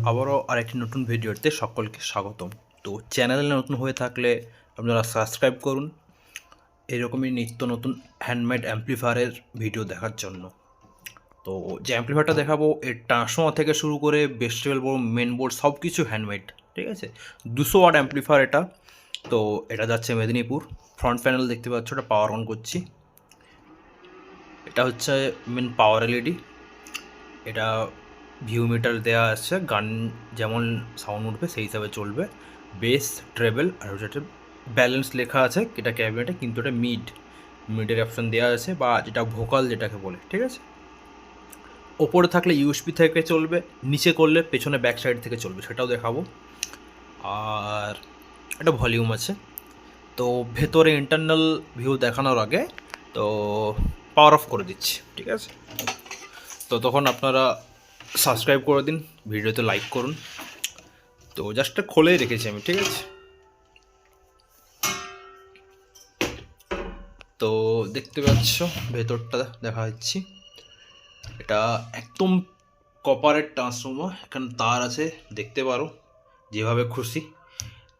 আবারও আরেকটি নতুন ভিডিওতে সকলকে স্বাগতম। তো চ্যানেলে নতুন হয়ে থাকলে আপনারা সাবস্ক্রাইব করুন এরকমই নিত্য নতুন হ্যান্ডমেড অ্যাম্প্লিফায়ারের ভিডিও দেখার জন্য। তো যে অ্যাম্প্লিফায়ারটা দেখাবো এর ট্রান্সফর্মার থেকে শুরু করে বেস্টেবল বোর্ড, মেন বোর্ড সব কিছু হ্যান্ডমেড, ঠিক আছে। 200 ওয়াট অ্যাম্প্লিফায়ার এটা। তো এটা যাচ্ছে মেদিনীপুর। ফ্রন্ট প্যানেল দেখতে পাচ্ছ, এটা পাওয়ার অন করছি। এটা হচ্ছে মেন পাওয়ার এলইডি। এটা ভিউ মিটার দেওয়া আছে, গান যেমন সাউন্ড উঠবে সেই হিসাবে চলবে। বেস, ট্রেবল আর যেটা ব্যালেন্স লেখা আছে এটা ক্যাবিনেটে, কিন্তু এটা মিডের অপশান দেওয়া আছে, বা যেটা ভোকাল যেটাকে বলে, ঠিক আছে। ওপরে থাকলে ইউএসবি থেকে চলবে, নিচে করলে পেছনে ব্যাক সাইড থেকে চলবে, সেটাও দেখাবো। আর একটা ভলিউম আছে। তো ভেতরে ইন্টারনাল ভিউ দেখানোর আগে তো পাওয়ার অফ করে দিচ্ছি, ঠিক আছে। তো তখন আপনারা সাবস্ক্রাইব করে দিন, ভিডিওতে লাইক করুন। তো জাস্ট খোলেই রেখেছি আমি, ঠিক আছে। তো দেখতে পাচ্ছ ভেতরটা দেখা যাচ্ছি। এটা একদম কপারের ট্রান্সফর্মার, এখানে তার আছে দেখতে পারো যেভাবে খুশি।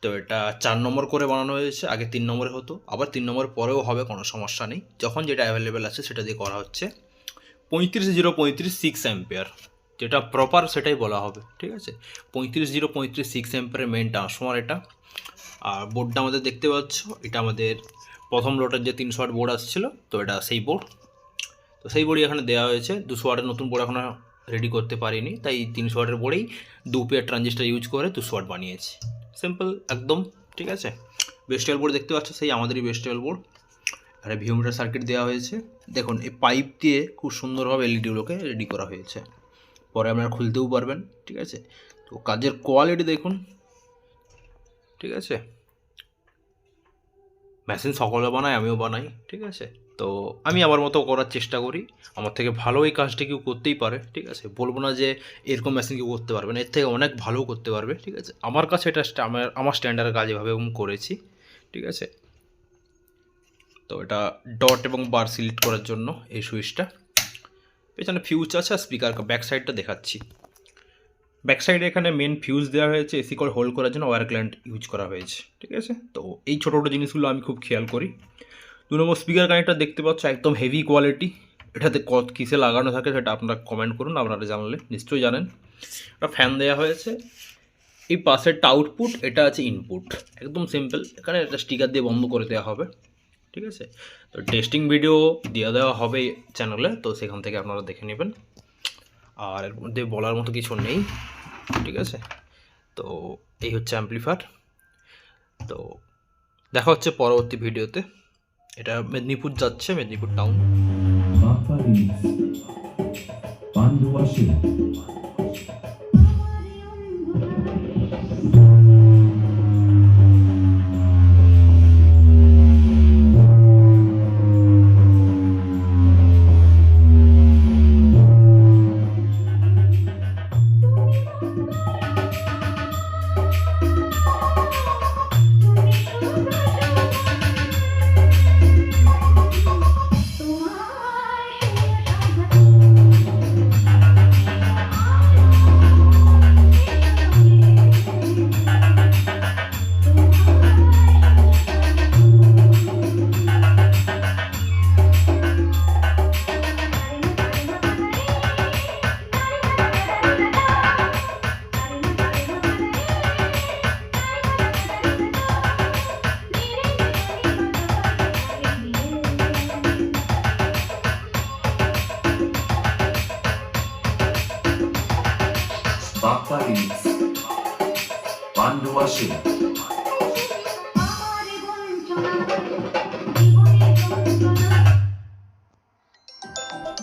তো এটা 4 নম্বর করে বানানো হয়েছে, আগে 3 নম্বরে হতো, আবার 3 নম্বর পরেও হবে, কোনো সমস্যা নেই। যখন যেটা অ্যাভেলেবেল আছে সেটা দিয়ে করা হচ্ছে। 35 অ্যাম্পিয়ার যেটা প্রপার সেটাই বলা হবে, ঠিক আছে। 35 অ্যাম্পিয়ারের মেন ট্রান্সফর্মার এটা। আর বোর্ডটা আমাদের দেখতে পাচ্ছ, এটা আমাদের প্রথম লটের যে 300 ওয়াট বোর্ড আসছিলো, তো এটা সেই বোর্ড। তো সেই বোর্ডই এখানে দেওয়া হয়েছে। 200 ওয়াটের নতুন বোর্ড এখনো রেডি করতে পারিনি, তাই 300 ওয়াটের বোর্ডেই 2 পেয়ার ট্রানজিস্টার ইউজ করে 200 ওয়াট বানিয়েছি। সিম্পল একদম, ঠিক আছে। বেস্টেবল বোর্ড দেখতে পাচ্ছ, সেই আমাদেরই বেস্টেবল বোর্ড। আর ভিউ মিটার সার্কিট দেওয়া হয়েছে। দেখুন এই পাইপ দিয়ে খুব সুন্দরভাবে এলইডিগুলোকে রেডি করা হয়েছে, পরে আপনারা খুলতেও পারবেন, ঠিক আছে। তো কাজের কোয়ালিটি দেখুন, ঠিক আছে। মেশিন সকলে বানায়, আমিও বানাই, ঠিক আছে। তো আমি আমার মতো করার চেষ্টা করি, আমার থেকে ভালো এই কাজটা কেউ করতেই পারে, ঠিক আছে। বলবো না যে এরকম মেশিন কেউ করতে পারবে না, এর থেকে অনেক ভালো করতে পারবে, ঠিক আছে। আমার কাছে এটা আমার স্ট্যান্ডার্ড কাজ এভাবে করেছি, ঠিক আছে। তো এটা ডট এবং বার সিলেক্ট করার জন্য এই সুইচটা। পেছনে ফিউজ আছে, আর স্পিকার ব্যাক সাইডটা দেখাচ্ছি। ব্যাক সাইডে এখানে মেন ফিউজ দেওয়া হয়েছে, এসি কল হোল্ড করার জন্য ওয়্যার ক্ল্যাম্প ইউজ করা হয়েছে, ঠিক আছে। তো এই ছোটো ছোটো জিনিসগুলো আমি খুব খেয়াল করি। 2 নম্বর স্পিকার কানেক্টর দেখতে পাচ্ছ, একদম হেভি কোয়ালিটি। এটাতে কিসে লাগানো থাকে সেটা আপনারা কমেন্ট করুন, আপনারা জানলে নিশ্চয়ই জানেন। একটা ফ্যান দেওয়া হয়েছে। এই পাশেরটা আউটপুট, এটা আছে ইনপুট, একদম সিম্পল। এখানে একটা স্টিকার দিয়ে বন্ধ করে দেওয়া হবে, ঠিক আছে। তো টেস্টিং ভিডিও দিয়ে দেওয়া হবে চ্যানেলে, তো সেখান থেকে আপনারা দেখে নেবেন। আর এর মধ্যে বলার মতো কিছু নেই, ঠিক আছে। তো এই হচ্ছে অ্যাম্প্লিফায়ার। তো দেখা হচ্ছে পরবর্তী ভিডিওতে। এটা মেদিনীপুর যাচ্ছে, Medinipur town. Bapa Remix Pandu Washi